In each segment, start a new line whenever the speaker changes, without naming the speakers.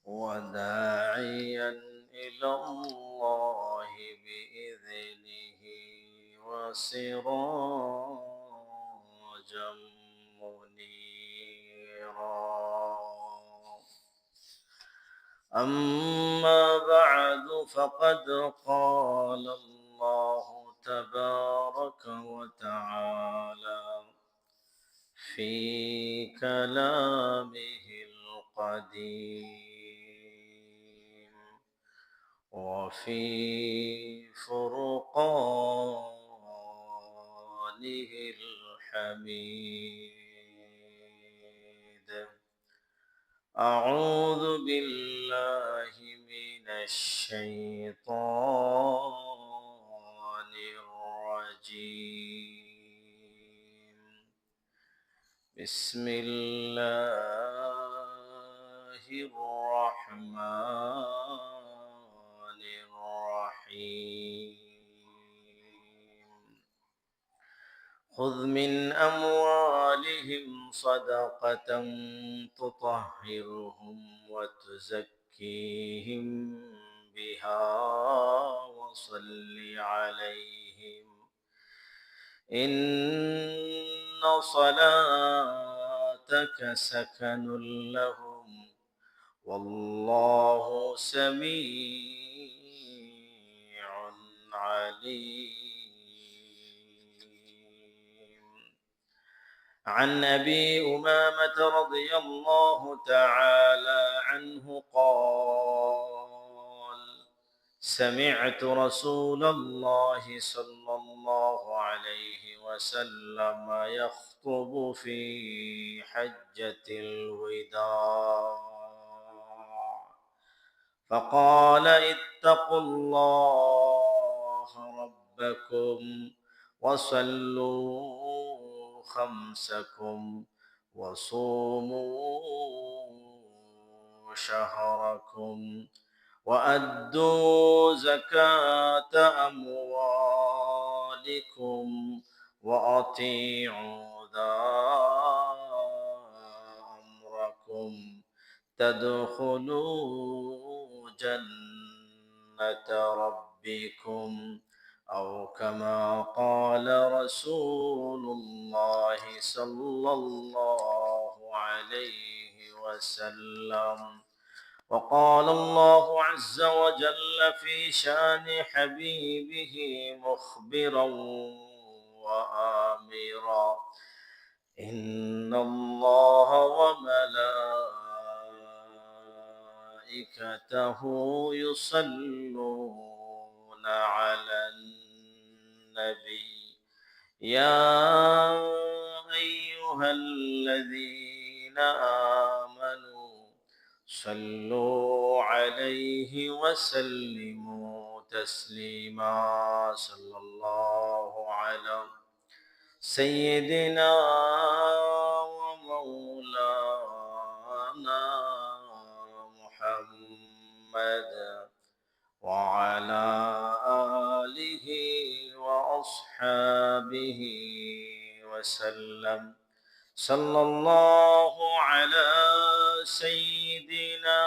وداعيا إلى الله بإذنه وسراجا منيرا. أما بعد فقد قال الله تبارك وتعالى في كلامه القديم وفي فرقانه الحميد. أعوذ بالله من الشيطان الرجيم. بسم الله الرحمن الرحيم. خذ من أموالهم صدقة تطهرهم وتزكيهم بها وصل عليهم إن صلاتك سكن لهم والله سميع عليم. عن أبي أمامة رضي الله تعالى عنه قال: سمعت رسول الله صلى الله عليه وسلم يخطب في حجة الوداع فقال: اتقوا الله ربكم وصلوا خمسكم وصوموا شهركم وأدوا زكاة أموالكم وأطيعوا ذا أمركم تدخلوا جنة ربكم أو كما قال رسول الله صلى الله عليه وسلم. وقال الله عز وجل في شان حبيبه مخبرا وآمرا: إن الله وملائكته يصلون على النبي يا أيها الذين آمنوا صلوا عليه وسلموا تسليما. صلى الله على سيدنا ومولانا محمد وعلى آله وأصحابه وسلم. صلى الله على سيدنا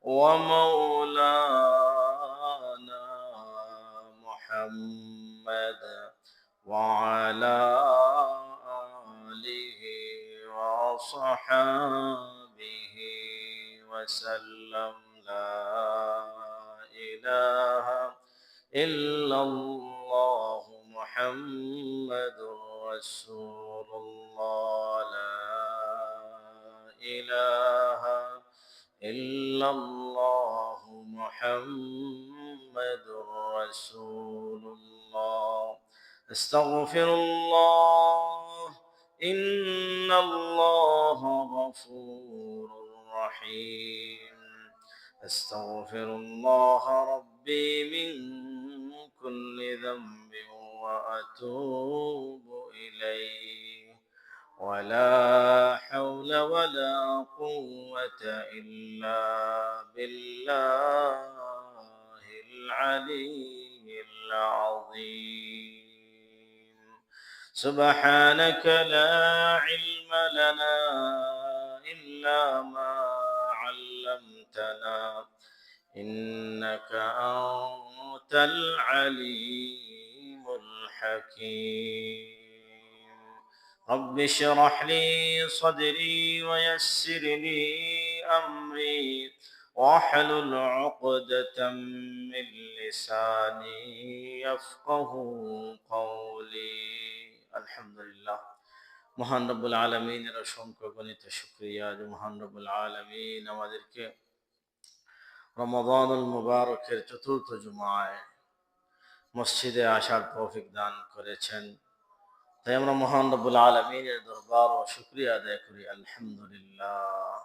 ومولانا محمد وعلى آله وصحابه وسلم. لا إله إلا الله محمد رسول الله. لا إله إلا الله محمد رسول الله. استغفر الله إن الله غفور رحيم. أستغفر الله ربي من كل ذنب وأتوب إليه ولا حول ولا قوة إلا بالله العلي العظيم. سبحانك لا علم لنا إلا ما علمتنا علمتنا إنك أنت العليم الحكيم رب اشرح لي صدري ويسر لي أمري واحلل عقدة من لساني يفقه قولي الحمد لله মহান রব্বুল আলামিনের অসংখ্য গণিত শুকরিয়া যে মহান রব্বুল আলামিন আমাদেরকে রমাদানুল মুবারকের চতুর্থ জুমায় মসজিদে আসার তৌফিক দান করেছেন। তাই আমরা মহান রব্বুল আলামিনের দরবার ও শুকরিয়া আদায় করি আলহামদুলিল্লাহ।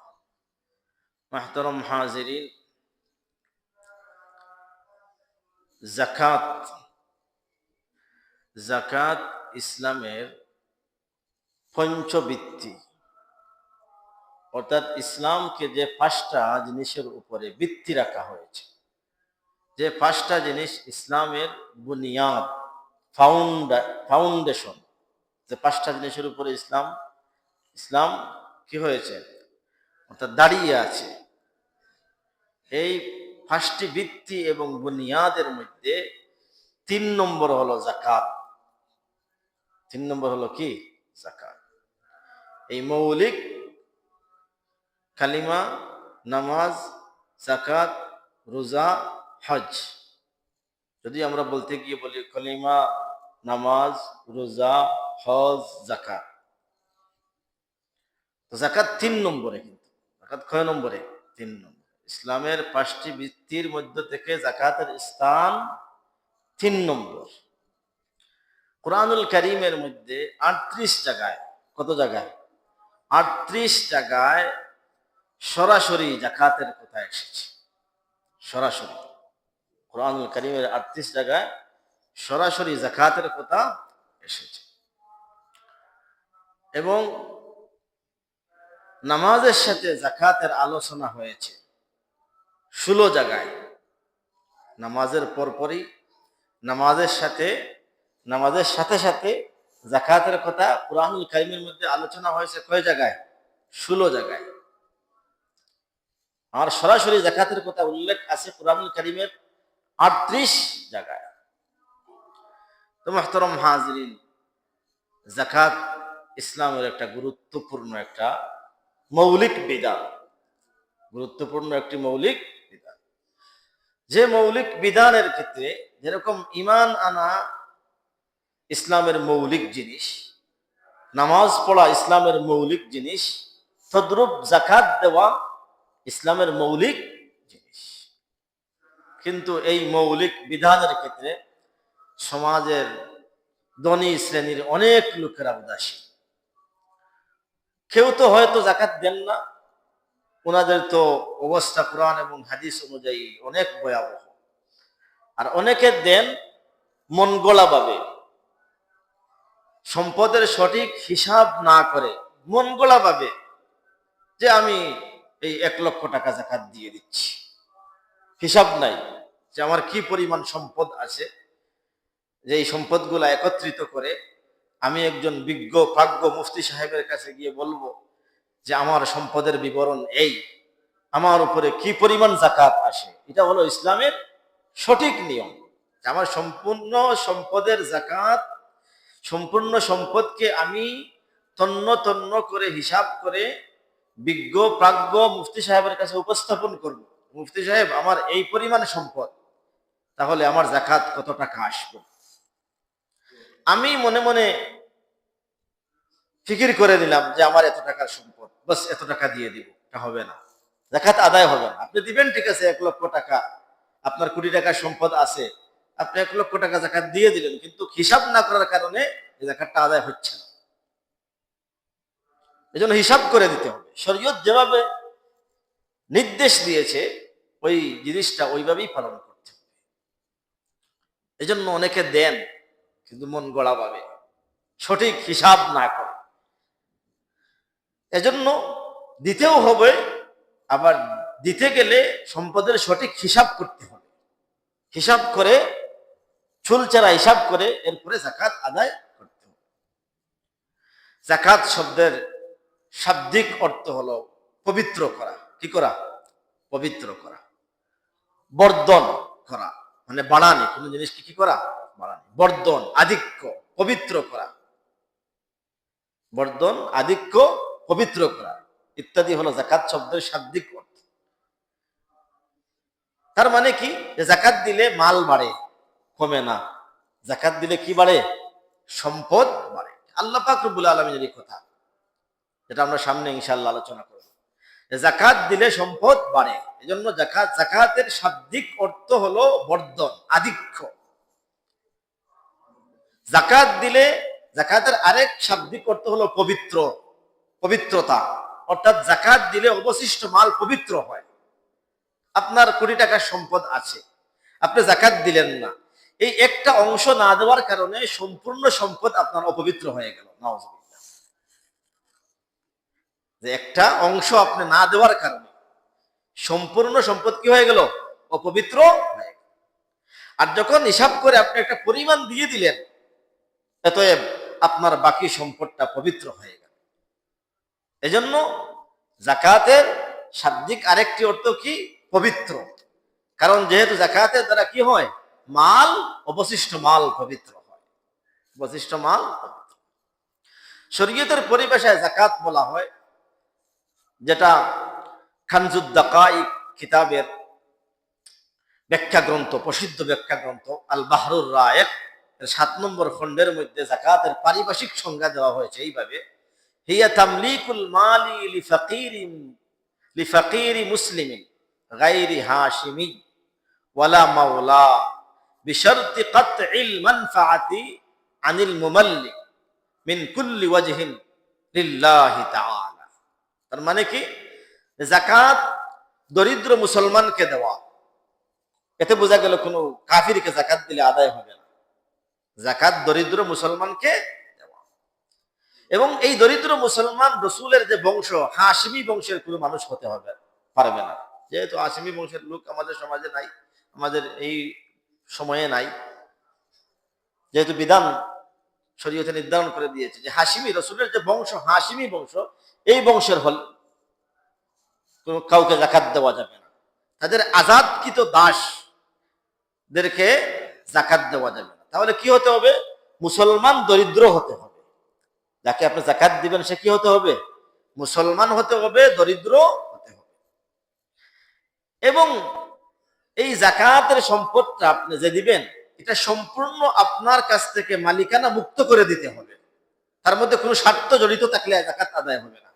মুহতারাম হাজিরিন, যাকাত ইসলামের পঞ্চবৃত্তি, অর্থাৎ ইসলামকে যে পাঁচটা জিনিসের উপরে ভিত্তি রাখা হয়েছে, যে পাঁচটা জিনিস ইসলামের বুনিয়াদ, ফাউন্ডেশন, যে পাঁচটা জিনিসের উপরে ইসলাম কি হয়েছে, অর্থাৎ দাঁড়িয়ে আছে। এই পাঁচটি ভিত্তি এবং বুনিয়াদের মধ্যে 3 নম্বর হলো যাকাত। 3 নম্বর হলো কি? যাকাত। এই মৌলিক কালিমা, নামাজ, যাকাত, রোজা, হজ, যদি আমরা বলতে গিয়ে বলি কালিমা, নামাজ, রোজা, হজ, যাকাত, তো যাকাত 3 নম্বরে। কিন্তু যাকাত কয় নম্বরে? 3 নম্বরে। ইসলামের 5টি ভিত্তির মধ্য থেকে যাকাতের স্থান 3 নম্বর। কুরআনুল কারীমের মধ্যে 38 জায়গায়, কত জায়গায়? 38 জায়গায় সরাসরি যাকাতের কথা এসেছে। সরাসরি কুরআনুল কারীমের 38 জায়গায় সরাসরি যাকাতের কথা এসেছে। এবং নামাজের সাথে যাকাতের আলোচনা হয়েছে 16 জায়গায়। নামাজের পরপরই নামাজের সাথে সাথে যাকাতের কথা কুরআনুল কারীমের মধ্যে আলোচনা হয়েছে কয় জায়গায়? 16 জায়গায়। আর সরাসরি যাকাতের কথা উল্লেখ আছে কুরআনুল কারীমের 38 জায়গায়। তো মুহতারাম হাজিরিন, যাকাত ইসলামের একটা গুরুত্বপূর্ণ একটা মৌলিক বিধান, গুরুত্বপূর্ণ একটি মৌলিক বিধান। যে মৌলিক বিধানের ক্ষেত্রে যেরকম ঈমান আনা ইসলামের মৌলিক জিনিস, নামাজ পড়া ইসলামের মৌলিক জিনিস, তদ্রূপ যাকাত দেওয়া ইসলামের মৌলিক জিনিস। কিন্তু এই মৌলিক বিধানের ক্ষেত্রে সমাজের ধনী শ্রেণীর অনেক লোকেরা উদাসীন। কেউ তো হয়তো যাকাত দেন না, ওনাদের তো অবস্থা কোরআন এবং হাদিস অনুযায়ী অনেক ভয়াবহ। আর অনেকে দেন মন গড়া ভাবে, সম্পদের সঠিক হিসাব না করে মন গড়া ভাবে যে আমি এই 1 লক্ষ টাকা যাকাত দিয়ে দিচ্ছি। হিসাব নাই যে আমার কি পরিমাণ সম্পদ আছে, যে এই সম্পদগুলা একত্রিত করে আমি একজন বিজ্ঞ প্রাজ্ঞ মুফতি সাহেবের কাছে গিয়ে বলবো যে আমার সম্পদের বিবরণ এই, আমার উপরে কি পরিমাণ যাকাত আসে। এটা হলো ইসলামের সঠিক নিয়ম। আমার সম্পূর্ণ সম্পদের যাকাত, সম্পূর্ণ সম্পদকে আমি তন্ন তন্ন করে হিসাব করে বিজ্ঞ প্রাজ্ঞ মুফতি সাহেবের কাছে উপস্থাপন করব। মুফতি সাহেব, আমার এই পরিমাণ সম্পদ, তাহলে আমার যাকাত কত টাকা আসবে। আমি মনে মনে ফিকির করে নিলাম যে আমার এত টাকার সম্পদ, বাস এত টাকা দিয়ে দিব, এটা হবে না, যাকাত আদায় হবে না। আপনি দিবেন ঠিক আছে 1 লক্ষ টাকা, আপনার কোটি টাকার সম্পদ আছে, আপনি 1 লক্ষ টাকা যাকাত দিয়ে দিলেন, কিন্তু হিসাব না করার কারণে এই যাকাতটা আদায় হচ্ছে না। এজন্য হিসাব করে দিতে হবে। শরীয়ত যেভাবে নির্দেশ দিয়েছে ওই জিনিসটা ওইভাবেই পালন করতে হবে। এজন্য অনেকে দেন কিন্তু মন গড়া ভাবে, সঠিক হিসাব না করে। এজন্য দিতেও হবে, আবার দিতে গেলে সম্পদের সঠিক হিসাব করতে হবে। হিসাব করে, চুলচেরা হিসাব করে এরপরে যাকাত আদায় করতে হবে। যাকাত শব্দের শাব্দিক অর্থ হলো পবিত্র করা। কি করা? পবিত্র করা। বর্ধন করা মানে বাড়ানি, কোন জিনিসকে কি করা? বাড়ানি। বর্ধন, আধিক্য, পবিত্র করা। বর্ধন, আধিক্য, পবিত্র করা ইত্যাদি হলো যাকাত শব্দের শাব্দিক অর্থ। তার মানে কি? যে যাকাত দিলে মাল বাড়ে, কমে না। যাকাত দিলে কি বাড়ে? সম্পদ বাড়ে। আল্লাহ পাক রব্বুল আলামিনের কথা, যেটা আমরা সামনে ইনশাআল্লাহ আলোচনা করব। যাকাত দিলে সম্পদ বাড়ে, এজন্য যাকাতের শাব্দিক অর্থ হলো বর্ধন, আধিক্য। যাকাত দিলে যাকাতের আরেক শাব্দিক অর্থ হলো পবিত্র, পবিত্রতা। অর্থাৎ যাকাত দিলে অবশিষ্ট মাল পবিত্র হয়। আপনার কোটি টাকার সম্পদ আছে, আপনি যাকাত দিলেন না, এই একটা অংশ না দেওয়ার কারণে সম্পূর্ণ সম্পদ আপনার অপবিত্র হয়ে গেল। নাউজুবিল্লাহ। যে একটা অংশ আপনি না দেওয়ার কারণে সম্পূর্ণ সম্পদ কি হয়ে গেল? অপবিত্র হয়ে গেল। আর যখন হিসাব করে আপনি একটা পরিমাণ দিয়ে দিলেন, অতএব আপনার বাকি সম্পদটা পবিত্র হয়ে গেল। এজন্য যাকাতের শাব্দিক আরেকটি অর্থ কি? পবিত্র। কারণ যেহেতু যাকাতের দ্বারা কি হয়? মাল, অবশিষ্ট মাল পবিত্র হয়। অবশিষ্ট মাল পবিত্র। শরীয়তের পরিভাষায় যাকাত বলা হয়, যেটা খানজুদ দাকাইক কিতাবের ব্যাখ্যা গ্রন্থ, প্রসিদ্ধ ব্যাখ্যা গ্রন্থ আল বাহরুর রায়েক 7 নম্বর খণ্ডের মধ্যে যাকাতের পারিভাষিক সংজ্ঞা দেওয়া হয়েছে এইভাবে: হিয়া তামলিকুল মালি লিফাকিরি মুসলিমিন গায়রি হাশিমি ওয়ালা মাওলা বিশর্তি কাতইল মানফাআতি আনিল মুমাল্লিক মিন কুল্লি ওয়াজহিন লিল্লাহি তাআলা। তার মানে কি? যাকাত দরিদ্র মুসলমানকে দেওয়া। এতে বোঝা গেল কোনো কাফিরকে যাকাত দিলে আদায় হবে না। যাকাত দরিদ্র মুসলমানকে দেওয়া। এবং এই দরিদ্র মুসলমান রসুলের যে বংশ, হাশিমি বংশের কোনো মানুষ হতে হবে পারবে না। যেহেতু হাশিমি বংশের লোক আমাদের সমাজে নাই, আমাদের এই সময়ে নাই, যেহেতু বিধান শরীয়তে নির্ধারণ করে দিয়েছে যে হাশিমি রসুলের যে বংশ, হাশিমি বংশ, এই বংশের হল কাউকে যাকাত দেওয়া যাবে না। তাদের আজাদকৃত দাসদেরকে যাকাত দেওয়া যাবে না। তাহলে কি হতে হবে? মুসলমান দরিদ্র হতে হবে। যাকে আপনি যাকাত দিবেন সে কি হতে হবে? মুসলমান হতে হবে, দরিদ্র হতে হবে। এবং এই যাকাতের সম্পদটা আপনি যে দিবেন, এটা সম্পূর্ণ আপনার কাছ থেকে মালিকানা মুক্ত করে দিতে হবে। তার মধ্যে কোনো স্বার্থ জড়িত থাকলে যাকাত আদায় হবে না।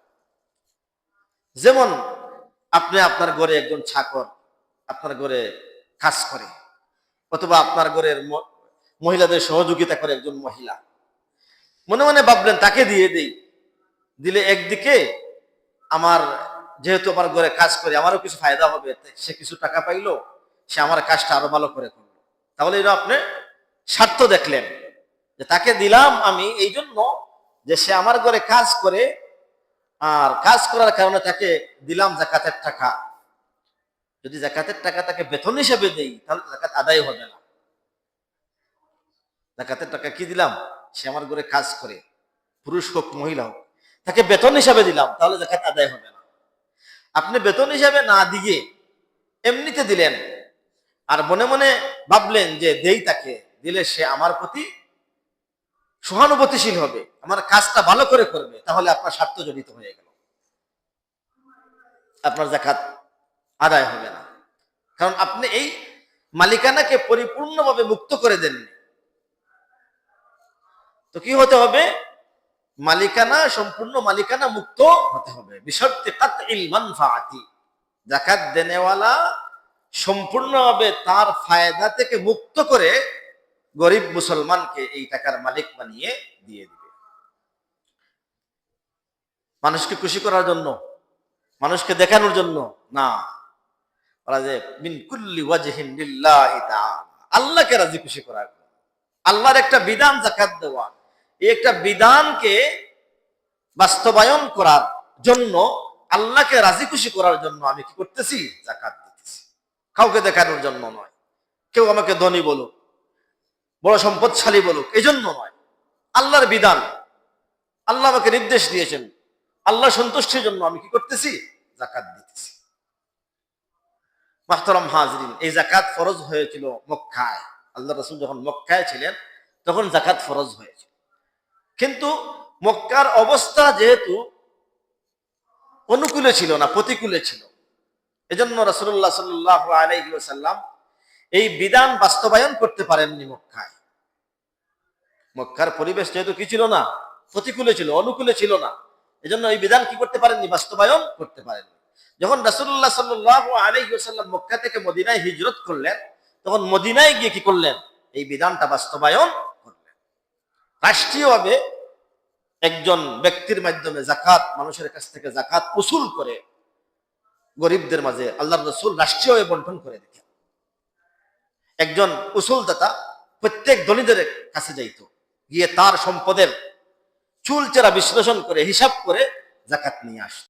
যেমন আপনি আপনার ঘরে একজন চাকর আপনার ঘরে কাজ করে, অথবা আপনার ঘরের মহিলাদের সহযোগিতা করে একজন মহিলা, মনে মনে ভাবলেন তাকে দিয়ে দেই, দিলে একদিকে আমার, যেহেতু আমার ঘরে কাজ করে আমারও কিছু ফায়দা হবে, সে কিছু টাকা পাইলো, সে আমার কাজটা আরো ভালো করে করলো। তাহলে এটা আপনি স্বার্থ দেখলেন যে তাকে দিলাম আমি এই জন্য যে সে আমার ঘরে কাজ করে, আর কাজ করার কারণে তাকে দিলাম যাকাতের টাকা। যদি যাকাতের টাকা তাকে বেতন হিসেবে দেই তাহলে যাকাত আদায় হবে না। যাকাতের টাকা কি দিলাম? সে আমার ঘরে কাজ করে, পুরুষ হোক মহিলা হোক, তাকে বেতন হিসাবে দিলাম, তাহলে যাকাত আদায় হবে না। আপনি বেতন হিসাবে না দিয়ে এমনিতে দিলেন, আর মনে মনে ভাবলেন যে দেই তাকে, দিলে সে আমার প্রতি সহানুভূতিশীল হবে, আমার কাজটা ভালো করে করবে, তাহলে আপনার স্বার্থ জড়িত হয়ে গেল, আপনার যাকাত আদায় হবে না। কারণ আপনি এই মালিকানাকে পরিপূর্ণভাবে মুক্ত করে দেননি। তো কি হতে হবে? মালিকানা, সম্পূর্ণ মালিকানা মুক্ত হতে হবে। বিশর্তে কাতইল মানফাআতি, যাকাত দেনেওয়ালা সম্পূর্ণভাবে তার ফায়দা থেকে মুক্ত করে গরিব মুসলমানকে এই টাকার মালিক বানিয়ে দিয়ে দিবে। মানুষকে খুশি করার জন্য, মানুষকে দেখানোর জন্য না, বলা যে মিন কুল্লি ওয়াজহিন লিল্লাহি তাআলা, আল্লাহকে রাজি খুশি করার জন্য। আল্লাহর একটা বিধান যাকাত দেওয়া, এই একটা বিধানকে বাস্তবায়ন করার জন্য, আল্লাহকে রাজি খুশি করার জন্য আমি কি করতেছি? যাকাত দিতেছি। কাউকে দেখানোর জন্য নয়, কেউ আমাকে ধনী বলুক, বড় সম্পদশালী বলুক, এই জন্য নয়। আল্লাহর বিধান, আল্লাহ আমাকে নির্দেশ দিয়েছেন, আল্লাহ সন্তুষ্টির জন্য আমি কি করতেছি? যাকাত দিতেছি। মাহতারাম হাজরিন, এই জাকাত ফরজ হয়েছিল মক্কায়। আল্লাহ রাসূল যখন মক্কায় ছিলেন তখন জাকাত ফরজ হয়েছিল। কিন্তু মক্কার অবস্থা যেহেতু অনুকূলে ছিল না, প্রতিকূলে ছিল, এজন্য রাসূলুল্লাহ সাল্লাল্লাহু আলাইহি ওয়াসাল্লাম এই বিধান বাস্তবায়ন করতে পারেননি মক্কায়। মক্কার পরিবেশ যেহেতু কি ছিল না, প্রতিকূলে ছিল, অনুকূলে ছিল না, এজন্য এই বিধান কি করতে পারেননি, বাস্তবায়ন করতে পারেননি। যখন রাসূলুল্লাহ সাল্লাল্লাহু আলাইহি ওয়াসাল্লাম মক্কা থেকে মদিনায় হিজরত করলেন, তখন মদিনায় গিয়ে কি করলেন, এই বিধানটা বাস্তবায়ন করলেন। রাষ্ট্রীয়ভাবে একজন ব্যক্তির মাধ্যমে জাকাত, মানুষের কাছ থেকে জাকাত উসুল করে গরিবদের মাঝে আল্লাহর রাসূল রাষ্ট্রীয়ভাবে বন্টন করে দিতেন। একজন উসুলদাতা প্রত্যেক ধনীদের কাছে যাইত, গিয়ে তার সম্পদের চুলচেরা বিশ্লেষণ করে হিসাব করে জাকাত নিয়ে আসত।